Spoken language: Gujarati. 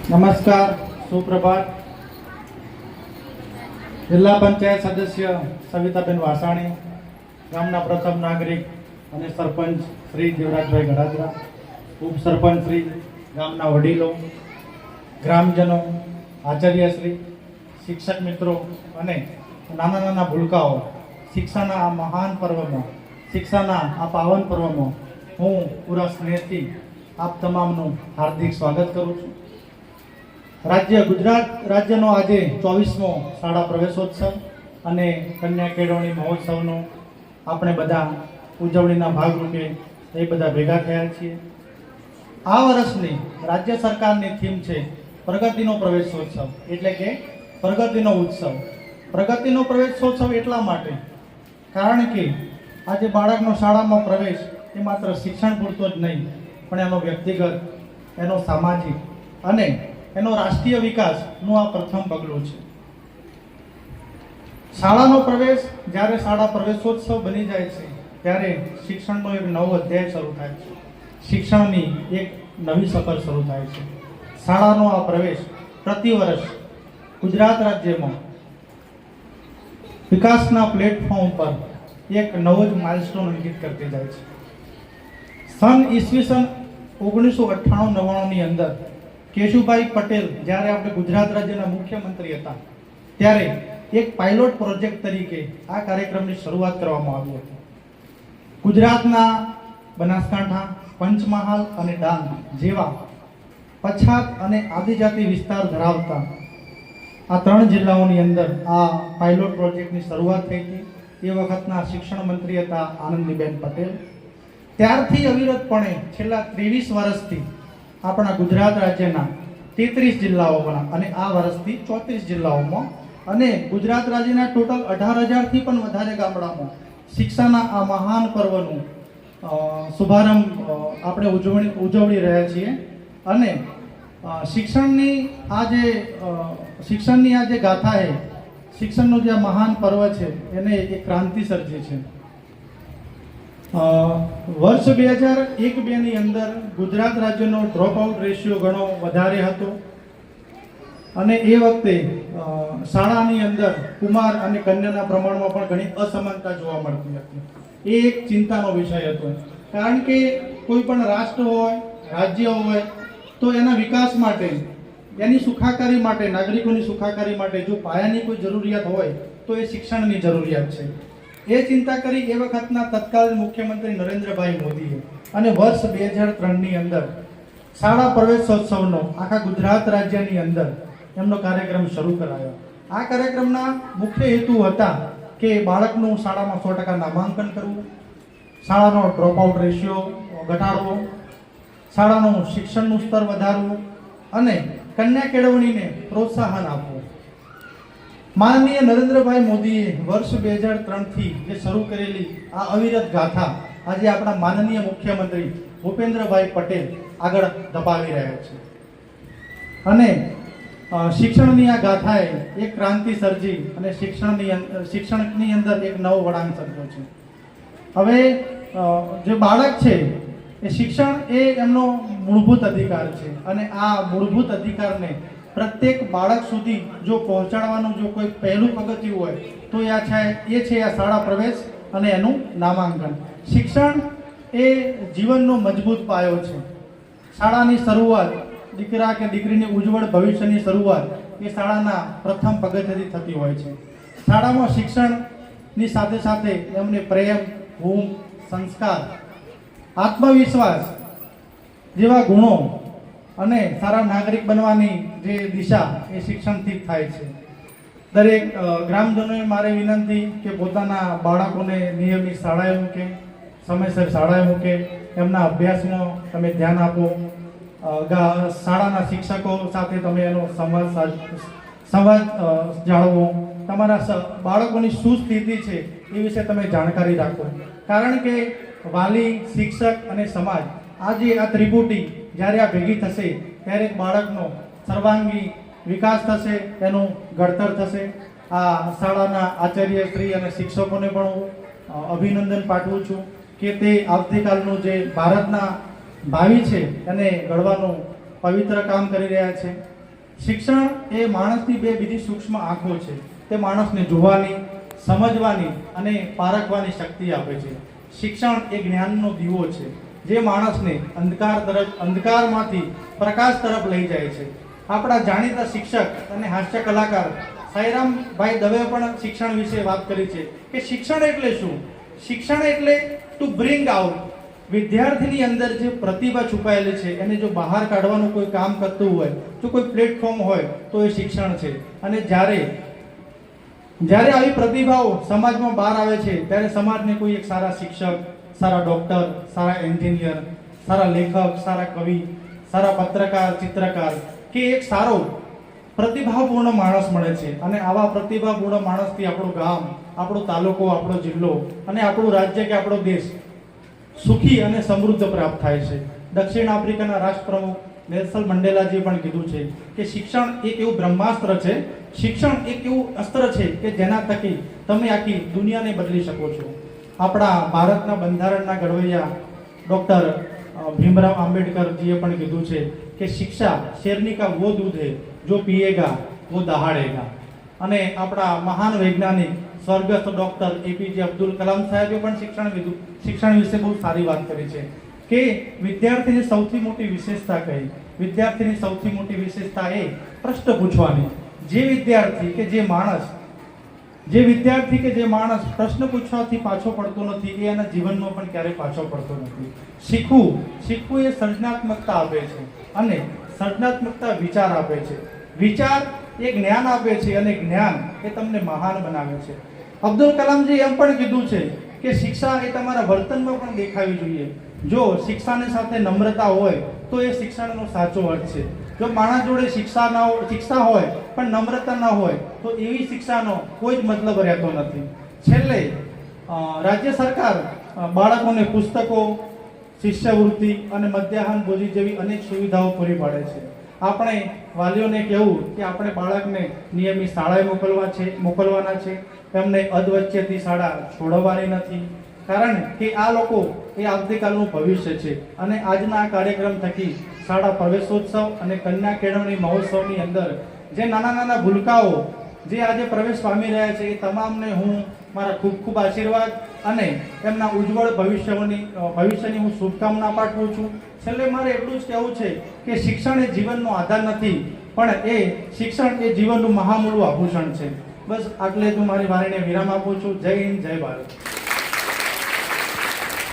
નમસ્કાર, સુપ્રભાત. જિલ્લા પંચાયત સદસ્ય સવિતાબેન વાસાણી, ગામના પ્રથમ નાગરિક અને સરપંચ શ્રી દેવરાજભાઈ ગડાદરા, ઉપસરપંચ શ્રી, ગામના વડીલો, ગ્રામજનો, આચાર્યશ્રી, શિક્ષક મિત્રો અને નાના નાના ભૂલકાઓ, શિક્ષાના આ મહાન પર્વમાં, શિક્ષાના આ પાવન પર્વમાં હું પૂરા સ્નેહથી આપ તમામનું હાર્દિક સ્વાગત કરું છું. ગુજરાત રાજ્યનો આજે 24મો શાળા પ્રવેશોત્સવ અને કન્યા કેળવણી મહોત્સવનો આપણે બધા ઉજવણીના ભાગરૂપે એ બધા ભેગા થયા છીએ. આ વર્ષની રાજ્ય સરકારની થીમ છે પ્રગતિનો પ્રવેશોત્સવ, એટલે કે પ્રગતિનો ઉત્સવ. પ્રગતિનો પ્રવેશોત્સવ એટલા માટે કારણ કે આજે બાળકનો શાળામાં પ્રવેશ એ માત્ર શિક્ષણ પૂરતો જ નહીં, પણ એનો વ્યક્તિગત, એનો સામાજિક અને એનો રાષ્ટ્રીય વિકાસનું આ પ્રથમ પગલું છે. શાળાનો પ્રવેશ જ્યારે શાળા પ્રવેશોત્સવ બની જાય છે ત્યારે શિક્ષણનો એક નવો અધ્યાય શરૂ થાય છે, શિક્ષણની એક નવી સફર શરૂ થાય છે. શાળાનો આ પ્રવેશ પ્રતિ વર્ષ ગુજરાત રાજ્યમાં વિકાસના પ્લેટફોર્મ પર એક નવો જ માઇલસ્ટોન અંકિત કરતી જાય છે. ઈસવીસન 1998-99ની અંદર કેશુભાઈ પટેલ જ્યારે આપણે ગુજરાત રાજ્યના મુખ્યમંત્રી હતા ત્યારે એક પાયલોટ પ્રોજેક્ટ તરીકે આ કાર્યક્રમની શરૂઆત કરવામાં આવી હતી. ગુજરાતના બનાસકાંઠા, પંચમહાલ અને ડાંગ જેવા પછાત અને આદિજાતિ વિસ્તાર ધરાવતા આ 3 જિલ્લાઓની અંદર આ પાયલોટ પ્રોજેક્ટની શરૂઆત થઈ હતી. એ વખતના શિક્ષણ મંત્રી હતા આનંદીબેન પટેલ. ત્યારથી અવિરતપણે છેલ્લા 23 વર્ષથી આપણા ગુજરાત રાજ્યના 33 જિલ્લાઓમાં અને આ વર્ષથી 34 જિલ્લાઓમાં અને ગુજરાત રાજ્યના ટોટલ 18,000થી પણ વધારે ગામડામાં શિક્ષાના આ મહાન પર્વનું શુભારંભ આપણે ઉજવણી રહ્યા છીએ. અને શિક્ષણની આ જે ગાથા છે, શિક્ષણનું જે મહાન પર્વ છે એને એક ક્રાંતિ સર્જી છે. વર્ષ 2001-2ની અંદર ગુજરાત રાજ્યનો ડ્રોપ આઉટ રેશિયો ઘણો વધારે હતો અને એ વખતે શાળાની અંદર કુમાર અને કન્યાના પ્રમાણમાં પણ ઘણી અસમાનતા જોવા મળતી હતી. એ એક ચિંતાનો વિષય હતો, કારણ કે કોઈ પણ રાષ્ટ્ર હોય, રાજ્ય હોય તો એના વિકાસ માટે, એની સુખાકારી માટે, નાગરિકોની સુખાકારી માટે જો પાયાની કોઈ જરૂરિયાત હોય તો એ શિક્ષણની જરૂરિયાત છે. એ ચિંતા કરી એ વખતના તત્કાલીન મુખ્યમંત્રી નરેન્દ્રભાઈ મોદીએ અને વર્ષ 2003ની અંદર શાળા પ્રવેશોત્સવનો આખા ગુજરાત રાજ્યની અંદર એમનો કાર્યક્રમ શરૂ કરાયો. આ કાર્યક્રમના મુખ્ય હેતુ હતા કે બાળકનું શાળામાં 100% નામાંકન કરવું, શાળાનો ડ્રોપ આઉટ રેશિયો ઘટાડવો, શાળાનું શિક્ષણનું સ્તર વધારવું અને કન્યા કેળવણીને પ્રોત્સાહન આપવું. માનનીય નરેન્દ્રભાઈ મોદીએ વર્ષ 2003થી જે શરૂ કરેલી આ અવિરત ગાથા આજે આપણા માનનીય મુખ્યમંત્રી ભૂપેન્દ્રભાઈ પટેલ આગળ ધપાવી રહ્યા છે. અને શિક્ષણની આ ગાથાએ એક ક્રાંતિ સર્જી અને શિક્ષણની અંદર એક નવો વળાંક સર્જ્યો છે. હવે જે બાળક છે એ શિક્ષણ એ એમનો મૂળભૂત અધિકાર છે અને આ મૂળભૂત અધિકારને પ્રત્યેક બાળક સુધી જો પહોંચાડવાનું જો કોઈ પહેલું પગથિયું હોય તો એ છે આ શાળા પ્રવેશ અને એનું નામાંકન. શિક્ષણ એ જીવનનો મજબૂત પાયો છે. શાળાની શરૂઆત, દીકરા કે દીકરીની ઉજ્જવળ ભવિષ્યની શરૂઆત એ શાળાના પ્રથમ પગથિયેથી થતી હોય છે. શાળામાં શિક્ષણની સાથે સાથે એમને પ્રેમ, ઊંઘ, સંસ્કાર, આત્મવિશ્વાસ જેવા ગુણો અને સારા નાગરિક બનવાની જે દિશા એ શિક્ષણથી થાય છે. દરેક ગ્રામજનોએ મારે વિનંતી કે પોતાના બાળકોને નિયમિત શાળાએ મૂકે, સમયસર શાળાએ મૂકે, એમના અભ્યાસમાં તમે ધ્યાન આપો, શાળાના શિક્ષકો સાથે તમે એનો સંવાદ જાળવો, તમારા બાળકોની શું સ્થિતિ છે એ વિશે તમે જાણકારી રાખો. કારણ કે વાલી, શિક્ષક અને સમાજ આજે આ ત્રિપુટી જ્યારે આ ભેગી થશે ત્યારે એક બાળકનો સર્વાંગી વિકાસ થશે, એનું ઘડતર થશે. આ શાળાના આચાર્યશ્રી અને શિક્ષકોને પણ હું અભિનંદન પાઠવું છું કે તે આવતીકાલનું જે ભારતના ભાવિ છે એને ઘડવાનું પવિત્ર કામ કરી રહ્યા છે. શિક્ષણ એ માણસની બે બીજી સૂક્ષ્મ આંખો છે. તે માણસને જોવાની, સમજવાની અને પારખવાની શક્તિ આપે છે. શિક્ષણ એ જ્ઞાનનો દીવો છે જે માણસને અંધકારમાંથી પ્રકાશ તરફ લઈ જાય છે. આપણા જાણીતા શિક્ષક અને હાસ્ય કલાકાર સાઈરામભાઈ દવે પણ શિક્ષણ વિશે વાત કરી છે કે શિક્ષણ એટલે શું? શિક્ષણ એટલે ટુ બ્રિંગ આઉટ. વિદ્યાર્થીની અંદર જે પ્રતિભા છુપાયેલી છે એને જો બહાર કાઢવાનું કોઈ કામ કરતું હોય, જો કોઈ પ્લેટફોર્મ હોય તો એ શિક્ષણ છે. અને જ્યારે આવી પ્રતિભાઓ સમાજમાં બહાર આવે છે ત્યારે સમાજને કોઈ એક સારા શિક્ષક, સારા ડોક્ટર, સારા એન્જિનિયર, સારા લેખક, સારા કવિ, સારા પત્રકાર, ચિત્રકાર કે એક સારો પ્રતિભાપૂર્ણ માણસ મળે છે. અને આવા પ્રતિભાપૂર્ણ માણસથી આપણું ગામ, આપણો તાલુકો, આપણો જિલ્લો અને આપણું રાજ્ય કે આપણો દેશ સુખી અને સમૃદ્ધ પ્રાપ્ત થાય છે. દક્ષિણ આફ્રિકાના રાષ્ટ્રપ્રમુખ નેલ્સન મંડેલાજીએ પણ કીધું છે કે શિક્ષણ એક એવું બ્રહ્માસ્ત્ર છે, શિક્ષણ એક એવું અસ્ત્ર છે કે જેના થકી તમે આખી દુનિયાને બદલી શકો છો. આપણા ભારતના બંધારણના ઘડવૈયા ડૉક્ટર ભીમરાવ આંબેડકરજીએ પણ કીધું છે કે શિક્ષા શેરની કા વો દૂધ હે જો પીએગા વો દહાડેગા. અને આપણા મહાન વૈજ્ઞાનિક સ્વર્ગસ્થ ડૉક્ટર એપીજે અબ્દુલ કલામ સાહેબે પણ શિક્ષણ વિશે બહુ સારી વાત કરી છે કે વિદ્યાર્થીની સૌથી મોટી વિશેષતા કઈ? વિદ્યાર્થીની સૌથી મોટી વિશેષતા એ પ્રશ્ન પૂછવાની. જે વિદ્યાર્થી કે જે માણસ પ્રશ્ન પૂછવાથી પાછો પડતો નથી એ એના જીવનમાં પણ ક્યારેય પાછો પડતો નથી. શીખવું એ સર્જનાત્મકતા આપે છે અને સર્જનાત્મકતા વિચાર આપે છે. વિચાર એ જ્ઞાન આપે છે અને જ્ઞાન એ તમને મહાન બનાવે છે. અબ્દુલ કલામજી એમ પણ કીધું છે કે શિક્ષા એ તમારા વર્તનમાં પણ દેખાવી જોઈએ. જો શિક્ષાની સાથે નમ્રતા હોય તો એ શિક્ષણનો સાચો અર્થ છે. જો માણસ જોડે શિક્ષા હોય પણ નમ્રતા ન હોય તો એવી શિક્ષાનો કોઈ જ મતલબ રહેતો નથી. છેલ્લે રાજ્ય સરકાર બાળકોને પુસ્તકો, શિષ્યવૃત્તિ અને મધ્યાહન ભોજન જેવી અનેક સુવિધાઓ પૂરી પાડે છે. આપણે વાલીઓને કહેવું કે આપણે બાળકને નિયમિત શાળાએ મોકલવાના છે. એમને અધવચ્ચેથી શાળા છોડવાની નથી. કારણ કે આ લોકો એ આવતીકાલનું ભવિષ્ય છે. અને આજના આ કાર્યક્રમ થકી શાળા પ્રવેશોત્સવ અને કન્યા કેળવણી મહોત્સવની અંદર જે નાના નાના ભૂલકાઓ જે આજે પ્રવેશ પામી રહ્યા છે એ તમામને હું મારા ખૂબ ખૂબ આશીર્વાદ અને એમના ઉજ્જવળ ભવિષ્યની હું શુભકામના પાઠવું છું. છેલ્લે મારે એટલું જ કહેવું છે કે શિક્ષણ એ જીવનનો આધાર નથી, પણ શિક્ષણ એ જીવનનું મહામૂળું આભૂષણ છે. બસ આટલે હું મારી વાણીને વિરામ આપું છું. જય હિન્દ, જય ભારત.